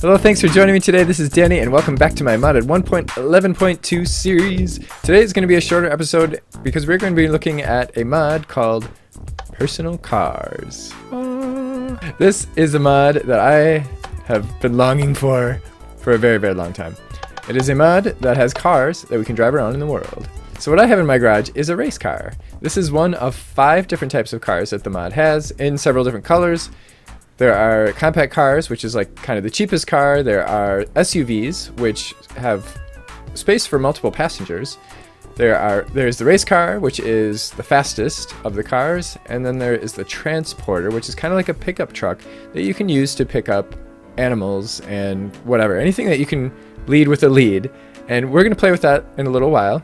Hello, thanks for joining me today. This is Danny, and welcome back to my modded 1.11.2 series. Today is going to be a shorter episode because we're going to be looking at a mod called Personal Cars. This is a mod that I have been longing for a very, very long time. It is a mod that has cars that we can drive around in the world. So what I have in my garage is a race car. This is one of 5 different types of cars that the mod has in several different colors. There are compact cars, which is like kind of the cheapest car. There are SUVs, which have space for multiple passengers. There's the race car, which is the fastest of the cars. And then there is the transporter, which is kind of like a pickup truck that you can use to pick up animals and whatever. Anything that you can lead with a lead. And we're going to play with that in a little while.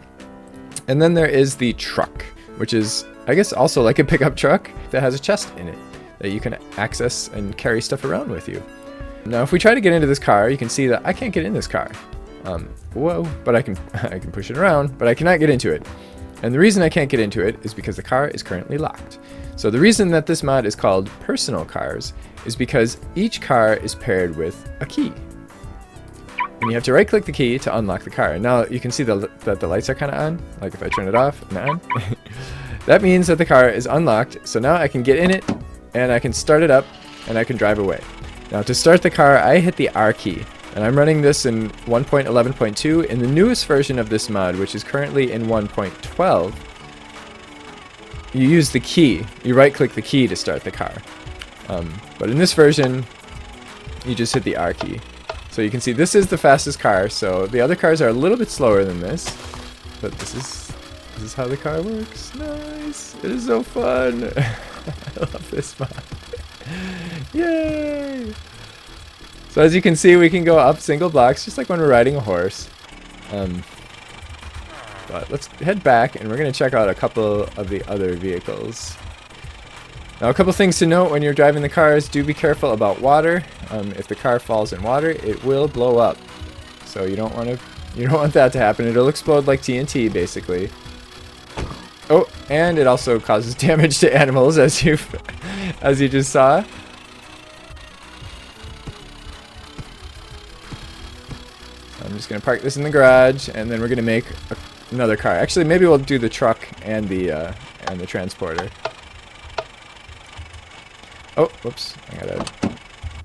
And then there is the truck, which is, I guess, also like a pickup truck that has a chest in it that you can access and carry stuff around with you. Now, if we try to get into this car, you can see that I can't get in this car. Whoa, but I can push it around, but I cannot get into it. And the reason I can't get into it is because the car is currently locked. So the reason that this mod is called Personal Cars is because each car is paired with a key. And you have to right-click the key to unlock the car. Now you can see that the lights are kind of on. Like if I turn it off and on, that means that the car is unlocked. So now I can get in it, and I can start it up, and I can drive away. Now to start the car, I hit the R key, and I'm running this in 1.11.2. In the newest version of this mod, which is currently in 1.12, you use the key. You right-click the key to start the car. But in this version, you just hit the R key. So you can see this is the fastest car, so the other cars are a little bit slower than this, but this is how the car works. Nice! It is so fun! I love this mod. Yay! So as you can see, we can go up single blocks just like when we're riding a horse. But let's head back and we're going to check out a couple of the other vehicles. Now, a couple things to note when you're driving the cars: do be careful about water. If the car falls in water, it will blow up. So you don't want that to happen. It'll explode like TNT, basically. Oh, and it also causes damage to animals, as you just saw. I'm just gonna park this in the garage, and then we're gonna make another car. Actually, maybe we'll do the truck and the transporter. Oh, whoops! I gotta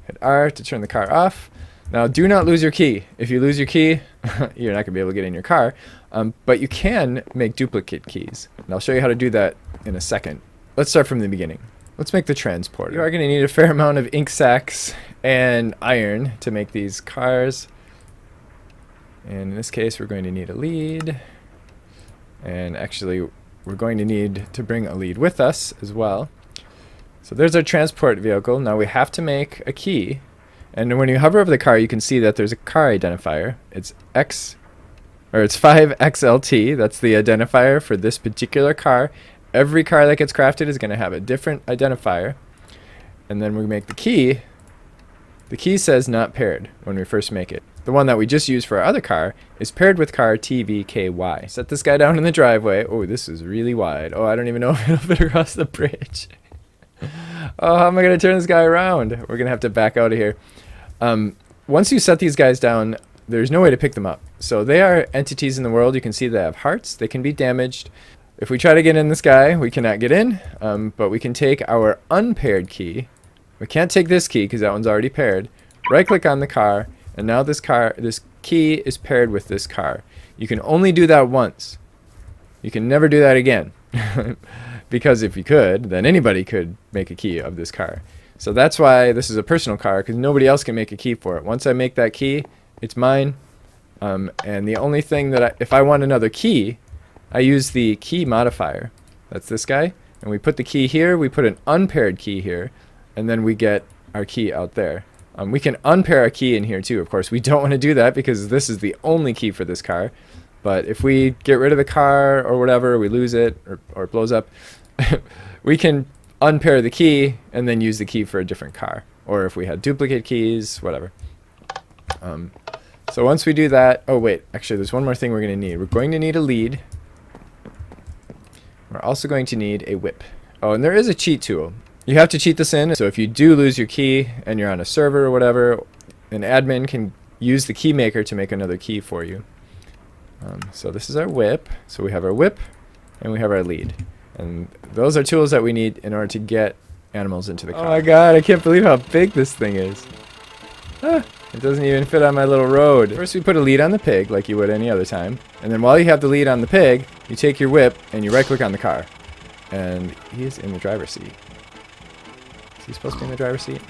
hit R to turn the car off. Now, do not lose your key. If you lose your key, you're not gonna be able to get in your car. But you can make duplicate keys. And I'll show you how to do that in a second. Let's start from the beginning. Let's make the transporter. You are going to need a fair amount of ink sacks and iron to make these cars. And in this case, we're going to need a lead. And actually, we're going to need to bring a lead with us as well. So there's our transport vehicle. Now we have to make a key. And when you hover over the car, you can see that there's a car identifier. It's 5XLT. That's the identifier for this particular car. Every car that gets crafted is going to have a different identifier. And then we make the key. The key says not paired when we first make it. The one that we just used for our other car is paired with car TVKY. Set this guy down in the driveway. Oh, this is really wide. Oh, I don't even know if it'll fit across the bridge. Oh, how am I going to turn this guy around? We're going to have to back out of here. Once you set these guys down, there's no way to pick them up. So they are entities in the world. You can see they have hearts. They can be damaged. If we try to get in this guy, we cannot get in. But we can take our unpaired key. We can't take this key because that one's already paired. Right-click on the car, and now this key is paired with this car. You can only do that once. You can never do that again. Because if you could, then anybody could make a key of this car. So that's why this is a personal car, because nobody else can make a key for it. Once I make that key, it's mine. And the only thing that if I want another key, I use the key modifier. That's this guy. And we put the key here, we put an unpaired key here, and then we get our key out there. We can unpair a key in here too, of course. We don't want to do that because this is the only key for this car. But if we get rid of the car or whatever, we lose it or it blows up, we can unpair the key and then use the key for a different car. Or if we had duplicate keys, whatever. So once we do that, oh wait, actually there's one more thing we're going to need. We're going to need a lead. We're also going to need a whip. Oh, and there is a cheat tool. You have to cheat this in, so if you do lose your key and you're on a server or whatever, an admin can use the key maker to make another key for you. So this is our whip. So we have our whip and we have our lead. And those are tools that we need in order to get animals into the car. Oh my god, I can't believe how big this thing is. Ah, it doesn't even fit on my little road. First we put a lead on the pig like you would any other time. And then while you have the lead on the pig, you take your whip and you right click on the car. And he is in the driver's seat. Is he supposed to be in the driver's seat?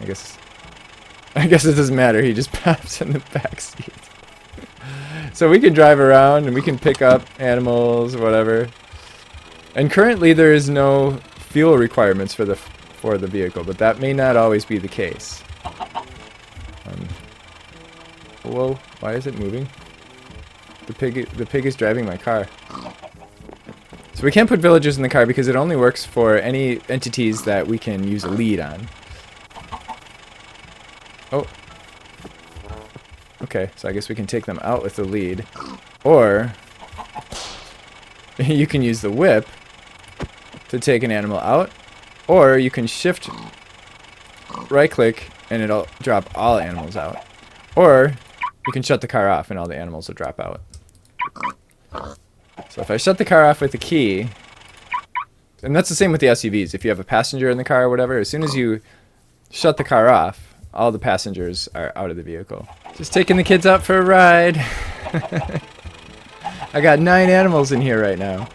I guess it doesn't matter. He just pops in the back seat. So we can drive around and we can pick up animals or whatever. And currently there is no fuel requirements for the vehicle, but that may not always be the case. Whoa! Why is it moving? The pig is driving my car. So we can't put villagers in the car because it only works for any entities that we can use a lead on. Oh. Okay, so I guess we can take them out with the lead. Or you can use the whip to take an animal out. Or you can shift right click and it'll drop all animals out. Or you can shut the car off and all the animals will drop out. So if I shut the car off with the key, and that's the same with the SUVs. If you have a passenger in the car or whatever, as soon as you shut the car off, all the passengers are out of the vehicle. Just taking the kids out for a ride. I got 9 animals in here right now.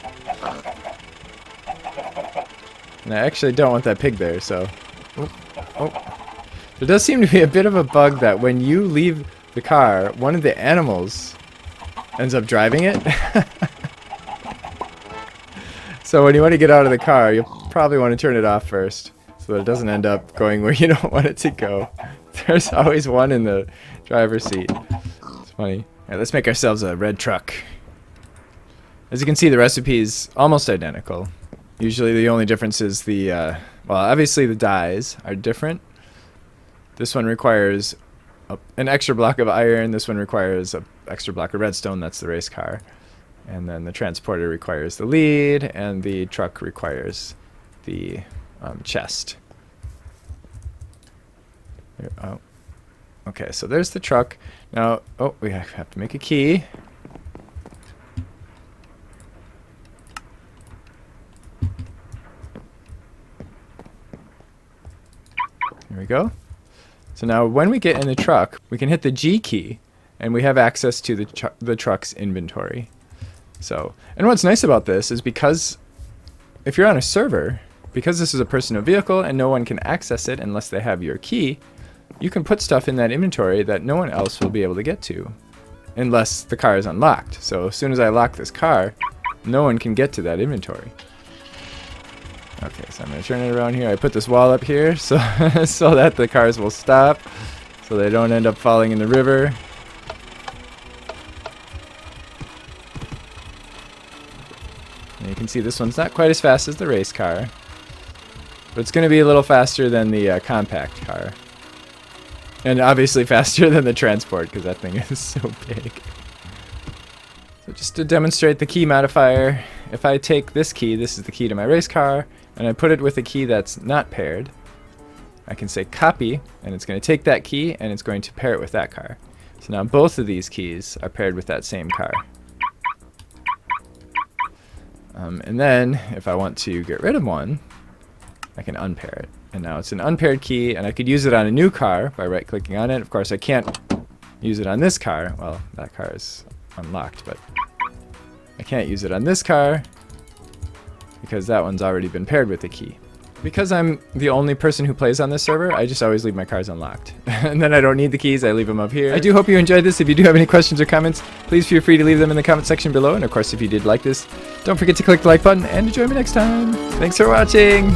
And I actually don't want that pig there, so... Oh. There does seem to be a bit of a bug that when you leave the car, one of the animals ends up driving it. So when you want to get out of the car, you'll probably want to turn it off first so that it doesn't end up going where you don't want it to go. There's always one in the driver's seat. It's funny. Alright, let's make ourselves a red truck. As you can see, the recipe is almost identical. Usually the only difference is the, well, obviously the dyes are different. This one requires an extra block of iron. This one requires an extra block of redstone. That's the race car. And then the transporter requires the lead, and the truck requires the chest. Here, oh. Okay, so there's the truck. Now, oh, we have to make a key. Here we go. So now when we get in the truck, we can hit the G key, and we have access to the truck's inventory. So, and what's nice about this is because if you're on a server, because this is a personal vehicle and no one can access it unless they have your key, you can put stuff in that inventory that no one else will be able to get to unless the car is unlocked. So as soon as I lock this car, no one can get to that inventory. Okay, so I'm going to turn it around here. I put this wall up here so so that the cars will stop, so they don't end up falling in the river. And you can see this one's not quite as fast as the race car, but it's going to be a little faster than the compact car. And obviously faster than the transport, because that thing is so big. So just to demonstrate the key modifier, if I take this key, this is the key to my race car, and I put it with a key that's not paired, I can say copy, and it's going to take that key, and it's going to pair it with that car. So now both of these keys are paired with that same car. And then, if I want to get rid of one, I can unpair it. And now it's an unpaired key, and I could use it on a new car by right-clicking on it. Of course, I can't use it on this car. Well, that car is unlocked, but I can't use it on this car because that one's already been paired with the key. Because I'm the only person who plays on this server, I just always leave my cars unlocked. And then I don't need the keys, I leave them up here. I do hope you enjoyed this. If you do have any questions or comments, please feel free to leave them in the comment section below. And of course, if you did like this, don't forget to click the like button and to join me next time. Thanks for watching!